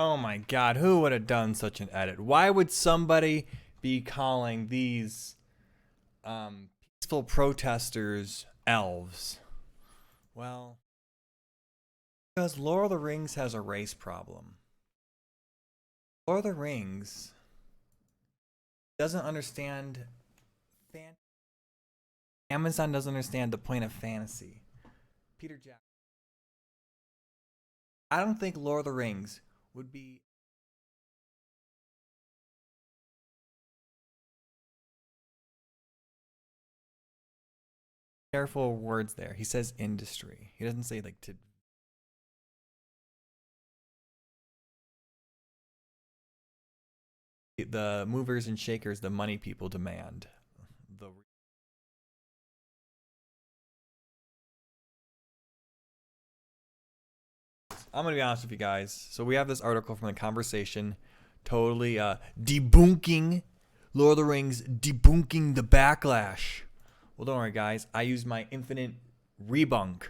Oh my God, who would have done such an edit? Why would somebody be calling these peaceful protesters elves? Well, because Lord of the Rings has a race problem. Lord of the Rings doesn't understand Amazon doesn't understand the point of fantasy. Peter Jackson. I don't think Lord of the Rings would be careful words there. He says industry. He doesn't say like to. The movers and shakers, the money people demand. I'm going to be honest with you guys. So we have this article from The Conversation totally debunking Lord of the Rings, debunking the Backlash. Well, don't worry, guys. I use my infinite rebunk.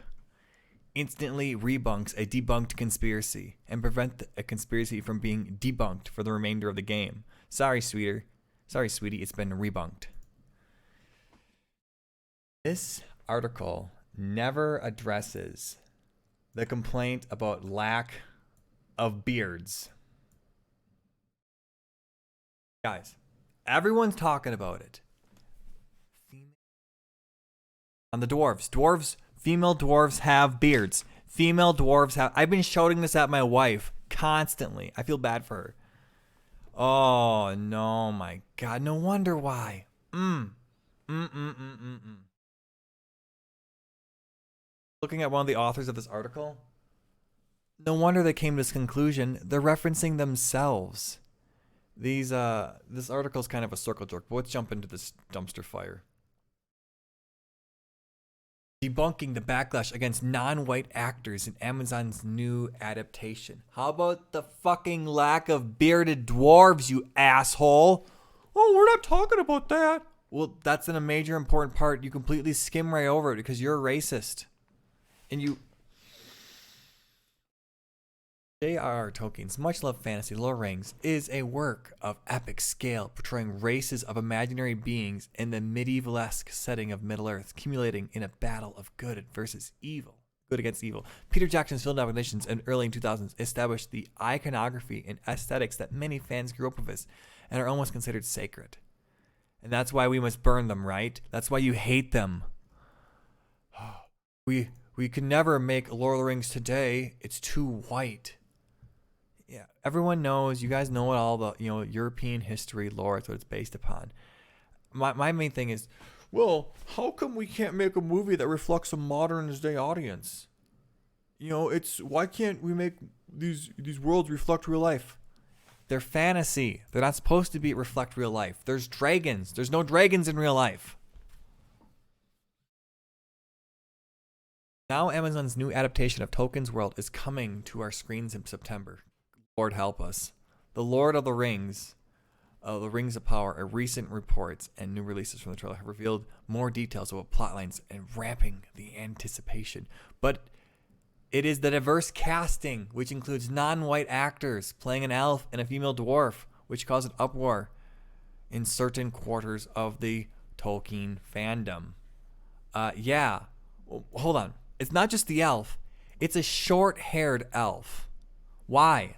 Instantly rebunks a debunked conspiracy and prevent a conspiracy from being debunked for the remainder of the game. Sorry, sweetie. It's been rebunked. This article never addresses the complaint about lack of beards. Guys, everyone's talking about it. On the dwarves. Female dwarves have beards. Female dwarves have... I've been shouting this at my wife constantly. I feel bad for her. Oh, no, my God. No wonder why. Looking at one of the authors of this article, no wonder they came to this conclusion. They're referencing themselves. This article is kind of a circle jerk, but let's jump into this dumpster fire. Debunking the backlash against non-white actors in Amazon's new adaptation. How about the fucking lack of bearded dwarves, you asshole? Oh, we're not talking about that. Well, that's in a major important part. You completely skim right over it because you're a racist. And you... J.R.R. Tolkien's much-loved fantasy Lord of the Rings is a work of epic scale portraying races of imaginary beings in the medieval-esque setting of Middle-earth, accumulating in a battle of good against evil. Peter Jackson's film adaptations in early 2000s established the iconography and aesthetics that many fans grew up with and are almost considered sacred. And that's why we must burn them, right? That's why you hate them. We can never make Lord of the Rings today. It's too white. Yeah, everyone knows. You guys know what all the European history lore is what it's based upon. My main thing is, well, how come we can't make a movie that reflects a modern day audience? Why can't we make these worlds reflect real life? They're fantasy. They're not supposed to reflect real life. There's dragons. There's no dragons in real life. Now Amazon's new adaptation of Tolkien's world is coming to our screens in September. Lord help us. The Lord of the Rings, the Rings of Power, recent reports and new releases from the trailer have revealed more details about plotlines and ramping the anticipation. But it is the diverse casting, which includes non-white actors playing an elf and a female dwarf, which caused an uproar in certain quarters of the Tolkien fandom. Hold on. It's not just the elf. It's a short-haired elf. Why?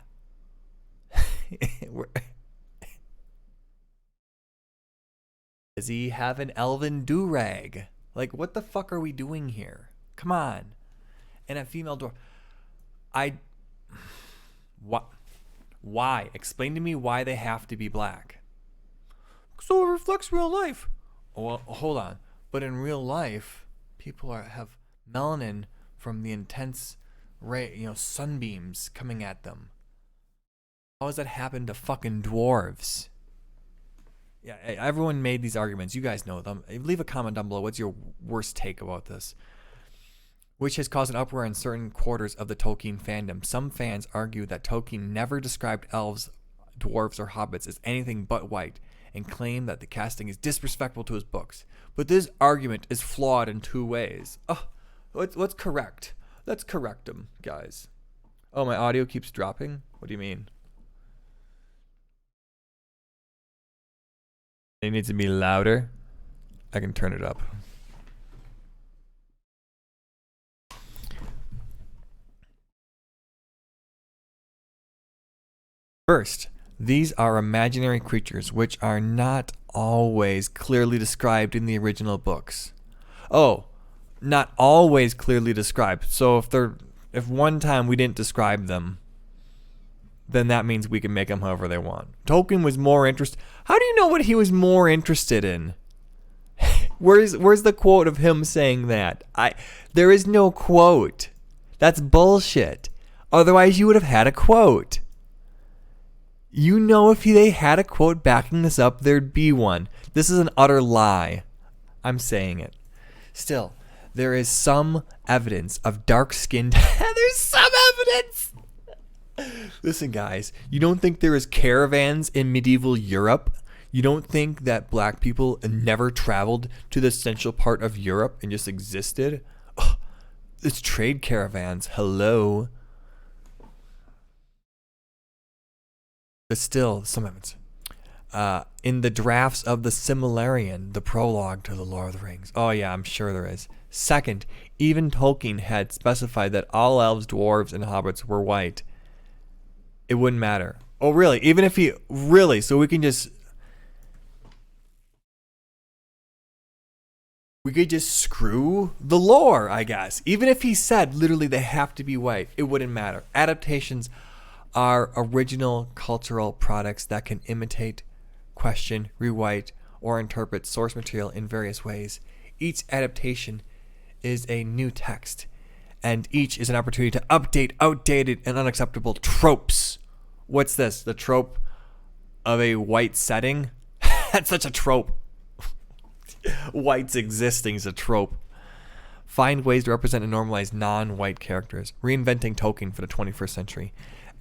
Does he have an elven do-rag? Like, what the fuck are we doing here? Come on. And a female dwarf. What? Why? Explain to me why they have to be black. So it reflects real life. Well, hold on. But in real life, people have melanin from the intense sunbeams coming at them. How has that happened to fucking dwarves? Yeah, everyone made these arguments. You guys know them. Leave a comment down below. What's your worst take about this? Which has caused an uproar in certain quarters of the Tolkien fandom. Some fans argue that Tolkien never described elves, dwarves, or hobbits as anything but white, and claim that the casting is disrespectful to his books. But this argument is flawed in two ways. Let's correct. Let's correct him, guys. Oh, my audio keeps dropping? What do you mean? It needs to be louder. I can turn it up. First, these are imaginary creatures which are not always clearly described in the original books. Oh, not always clearly described. So if one time we didn't describe them, then that means we can make them however they want. Tolkien was more interested. How do you know what he was more interested in? Where's the quote of him saying that? There is no quote. That's bullshit. Otherwise, you would have had a quote. You know, if they had a quote backing this up, there'd be one. This is an utter lie. I'm saying it. Still, there is some evidence of dark-skinned... There's some evidence! Listen, guys, you don't think there is caravans in medieval Europe? You don't think that black people never traveled to the central part of Europe and just existed? Ugh, it's trade caravans. Hello. But still, some evidence. In the drafts of the Silmarillion, the prologue to the Lord of the Rings. Oh yeah, I'm sure there is. Second, even Tolkien had specified that all elves, dwarves, and hobbits were white. It wouldn't matter. Oh really? Even if he... Really? So we can just... We could just screw the lore, I guess. Even if he said literally they have to be white, it wouldn't matter. Adaptations are original cultural products that can imitate, question, rewrite, or interpret source material in various ways. Each adaptation is a new text, and each is an opportunity to update outdated and unacceptable tropes. What's this? The trope of a white setting? That's such a trope. Whites existing is a trope. Find ways to represent and normalize non-white characters. Reinventing Tolkien for the 21st century.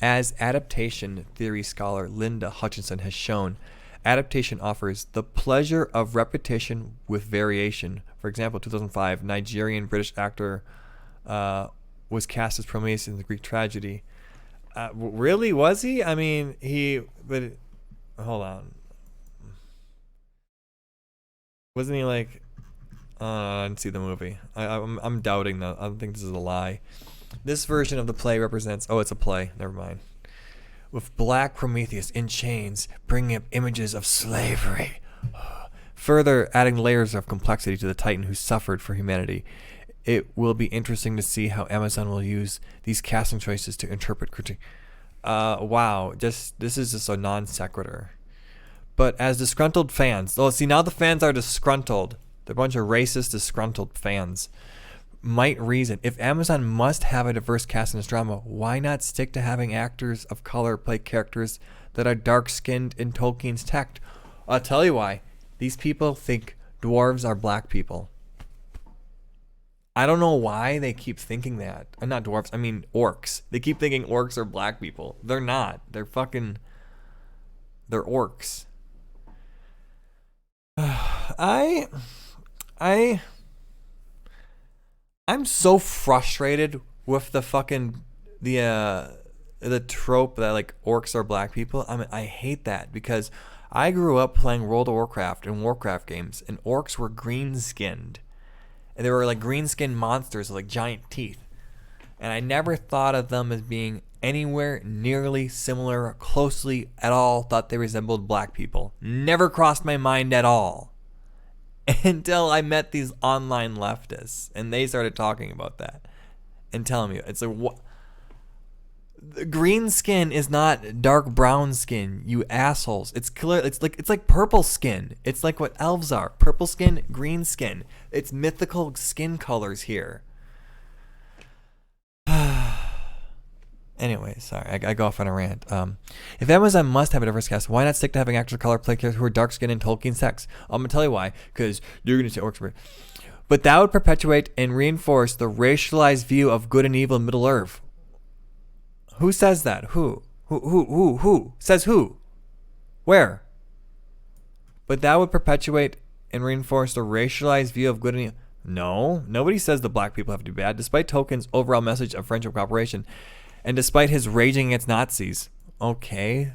As adaptation theory scholar Linda Hutchinson has shown, adaptation offers the pleasure of repetition with variation. For example, 2005, Nigerian-British actor was cast as Prometheus in the Greek tragedy. Really? Was he? I mean, but hold on. Wasn't he like... I didn't see the movie. I'm doubting that. I don't think this is a lie. This version of the play represents... Oh, it's a play. Never mind. With black Prometheus in chains, bringing up images of slavery. Further adding layers of complexity to the Titan who suffered for humanity. It will be interesting to see how Amazon will use these casting choices to interpret critique. Wow. This is just a non sequitur. But as disgruntled fans... Oh, see, now the fans are disgruntled. They're a bunch of racist, disgruntled fans. Might reason, if Amazon must have a diverse cast in its drama, why not stick to having actors of color play characters that are dark-skinned in Tolkien's text? I'll tell you why. These people think dwarves are black people. I don't know why they keep thinking that. Not dwarves, I mean orcs. They keep thinking orcs are black people. They're not. They're orcs. I'm so frustrated with the trope that like orcs are black people. I hate that because I grew up playing World of Warcraft and Warcraft games, and orcs were green-skinned. And they were like green-skinned monsters with like giant teeth. And I never thought of them as being anywhere nearly similar, closely at all, thought they resembled black people. Never crossed my mind at all. Until I met these online leftists, and they started talking about that and telling me it's like, what? Green skin is not dark brown skin, you assholes. It's clear. It's like purple skin. It's like what elves are: purple skin, green skin. It's mythical skin colors here. Anyway, sorry, I go off on a rant. If Amazon must have a diverse cast, why not stick to having actors of color play characters who are dark-skinned in Tolkien's text? I'm going to tell you why, because you're going to say orcs. But that would perpetuate and reinforce the racialized view of good and evil in Middle-earth. Who says that? Who? Who? Says who? Where? But that would perpetuate and reinforce the racialized view of good and evil. No, nobody says the black people have to be bad, despite Tolkien's overall message of friendship and cooperation. And despite his raging against Nazis. Okay.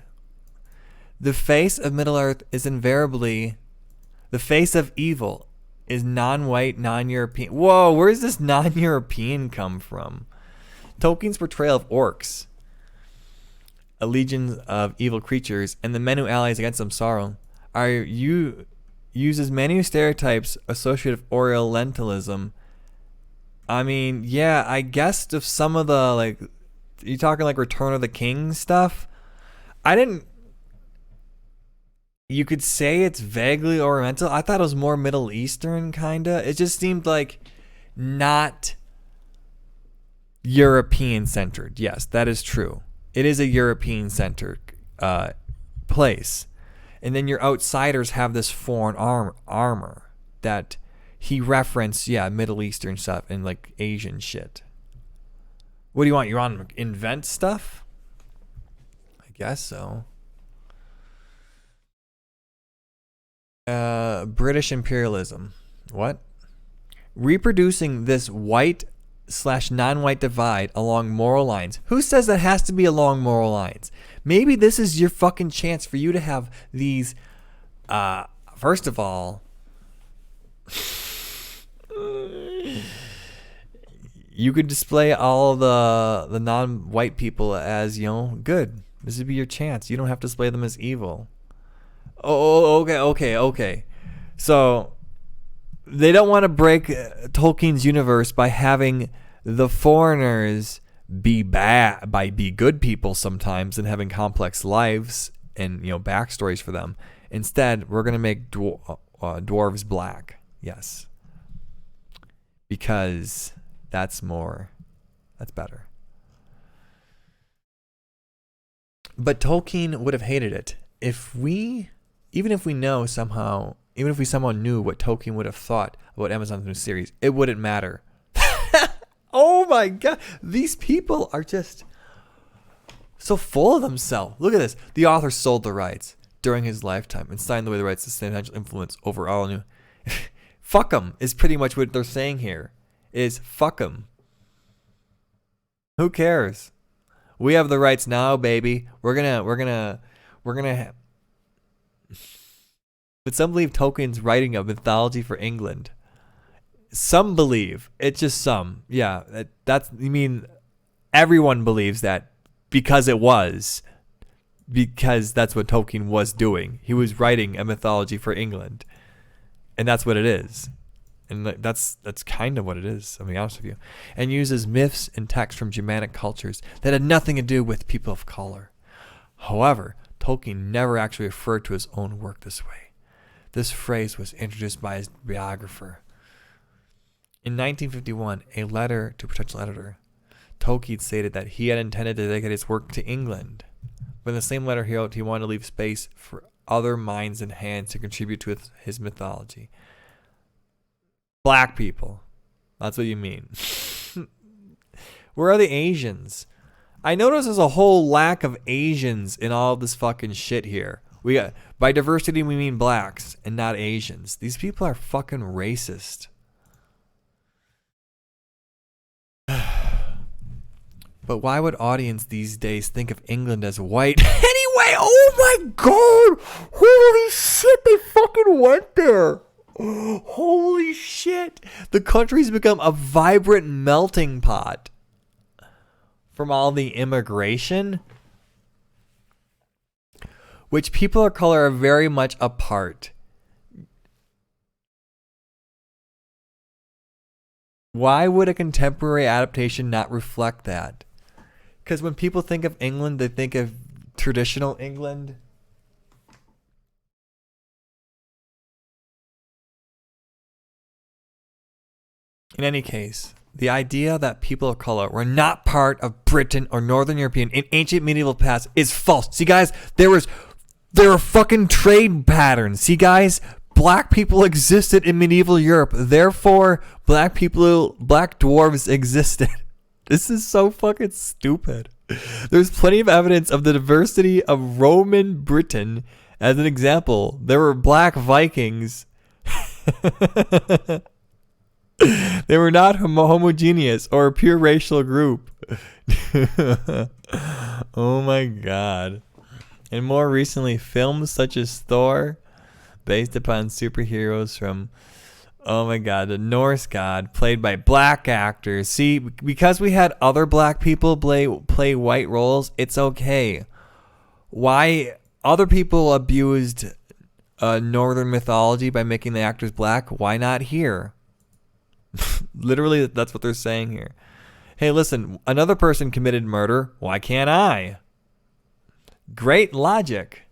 The face of Middle-earth is invariably The face of evil is non-white, non-European. Whoa, where's this non-European come from? Tolkien's portrayal of orcs, a legion of evil creatures, and the men who allies against them sorrow, uses many stereotypes associated with Orientalism. I mean, yeah, I guess if some of the, like, you talking like Return of the King stuff? You could say it's vaguely Oriental. I thought it was more Middle Eastern, kinda. It just seemed like not European-centered. Yes, that is true. It is a European-centered place. And then your outsiders have this foreign armor that he referenced, Middle Eastern stuff and like Asian shit. What do you want? You want to invent stuff? I guess so. British imperialism. What? Reproducing this white/non-white divide along moral lines. Who says that has to be along moral lines? Maybe this is your fucking chance for you to have these. First of all, you could display all the non-white people as, good. This would be your chance. You don't have to display them as evil. Oh, okay. So they don't want to break Tolkien's universe by having the foreigners be good people sometimes and having complex lives and backstories for them. Instead, we're gonna make dwarves black. Yes, because that's better. But Tolkien would have hated it even if we somehow knew what Tolkien would have thought about Amazon's new series, it wouldn't matter. Oh my God. These people are just so full of themselves. Look at this. The author sold the rights during his lifetime and signed away the rights to substantial influence over all new. Fuck them is pretty much what they're saying here. Is fuck them. Who cares? We have the rights now, baby. We're gonna have. But some believe Tolkien's writing a mythology for England. Some believe. It's just some. Yeah, everyone believes that because that's what Tolkien was doing. He was writing a mythology for England. And that's what it is. And that's kind of what it is, I'll be honest with you. And uses myths and texts from Germanic cultures that had nothing to do with people of color. However, Tolkien never actually referred to his own work this way. This phrase was introduced by his biographer. In 1951, a letter to a potential editor, Tolkien stated that he had intended to dedicate his work to England. But in the same letter he wrote, he wanted to leave space for other minds and hands to contribute to his mythology. Black people. That's what you mean. Where are the Asians? I notice there's a whole lack of Asians in all this fucking shit here. By diversity, we mean blacks and not Asians. These people are fucking racist. But why would audience these days think of England as white? Anyway, oh my God! Holy shit, they fucking went there! Holy shit! The country's become a vibrant melting pot from all the immigration, which people of color are very much a part. Why would a contemporary adaptation not reflect that? Because when people think of England, they think of traditional England. In any case, the idea that people of color were not part of Britain or Northern European in ancient medieval past is false. See, guys, there were fucking trade patterns. See, guys, black people existed in medieval Europe. Therefore, black dwarves existed. This is so fucking stupid. There's plenty of evidence of the diversity of Roman Britain. As an example, there were black Vikings. They were not homogeneous or a pure racial group. Oh my God. And more recently, films such as Thor, based upon superheroes from, oh my God, the Norse god, played by black actors. See, because we had other black people play white roles, it's okay. Why other people abused northern mythology by making the actors black? Why not here? Literally, that's what they're saying here. Hey, listen, another person committed murder. Why can't I? Great logic.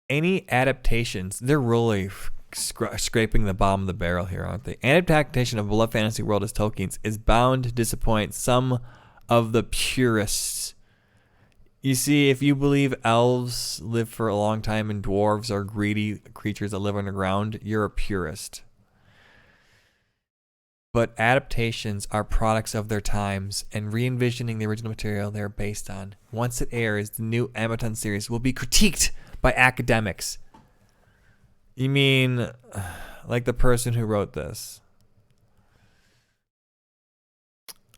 Any adaptations, they're really scraping the bottom of the barrel here, aren't they? An adaptation of a beloved fantasy world as Tolkien's is bound to disappoint some of the purists. You see, if you believe elves live for a long time and dwarves are greedy creatures that live underground, you're a purist. But adaptations are products of their times, and re-envisioning the original material they're based on. Once it airs, the new Amazon series will be critiqued by academics. You mean like the person who wrote this?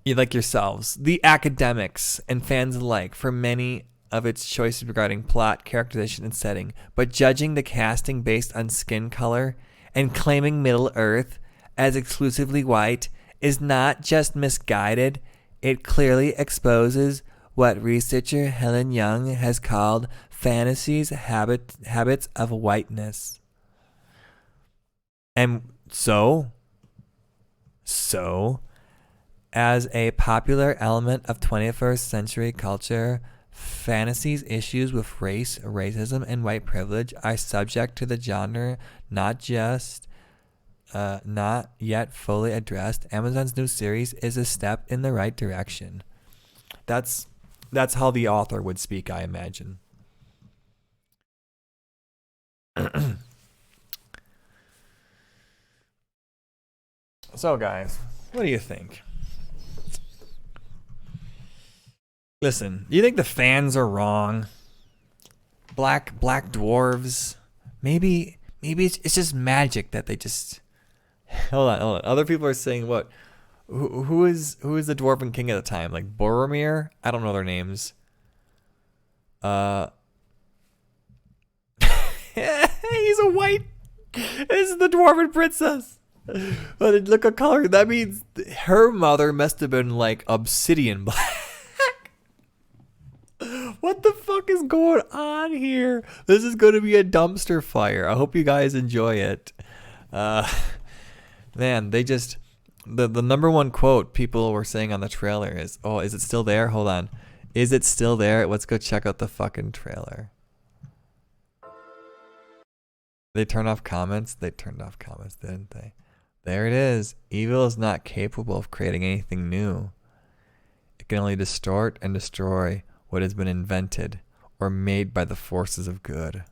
Like yourselves, the academics and fans alike, for many of its choices regarding plot, characterization, and setting, but judging the casting based on skin color and claiming Middle-earth as exclusively white is not just misguided, it clearly exposes what researcher Helen Young has called fantasy's habits of whiteness. And so, as a popular element of 21st century culture, fantasy's issues with race, racism, and white privilege are subject to the genre not yet fully addressed. Amazon's new series is a step in the right direction. That's how the author would speak, I imagine. So, guys, what do you think? Listen, do you think the fans are wrong? Black dwarves. Maybe it's just magic that they just. Hold on. Other people are saying what? Who is the dwarven king at the time? Like Boromir? I don't know their names. He's a white. This is the dwarven princess. But look at color. That means her mother must have been like obsidian black. What the fuck is going on here? This is going to be a dumpster fire. I hope you guys enjoy it. Man, they just... The number one quote people were saying on the trailer is, oh, is it still there? Hold on. Is it still there? Let's go check out the fucking trailer. They turned off comments? They turned off comments, didn't they? There it is. Evil is not capable of creating anything new. It can only distort and destroy what has been invented or made by the forces of good.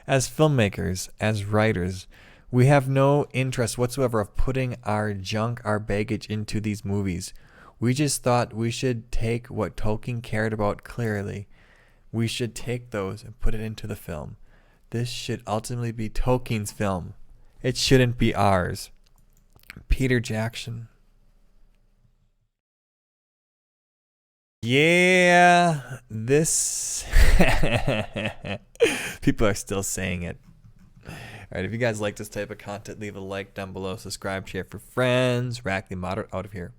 As filmmakers, as writers, we have no interest whatsoever of putting our junk, our baggage into these movies. We just thought we should take what Tolkien cared about clearly. We should take those and put it into the film. This should ultimately be Tolkien's film. It shouldn't be ours. Peter Jackson. Yeah, this... People are still saying it. Alright, if you guys like this type of content, leave a like down below. Subscribe, share for friends. Radically Moderate out of here.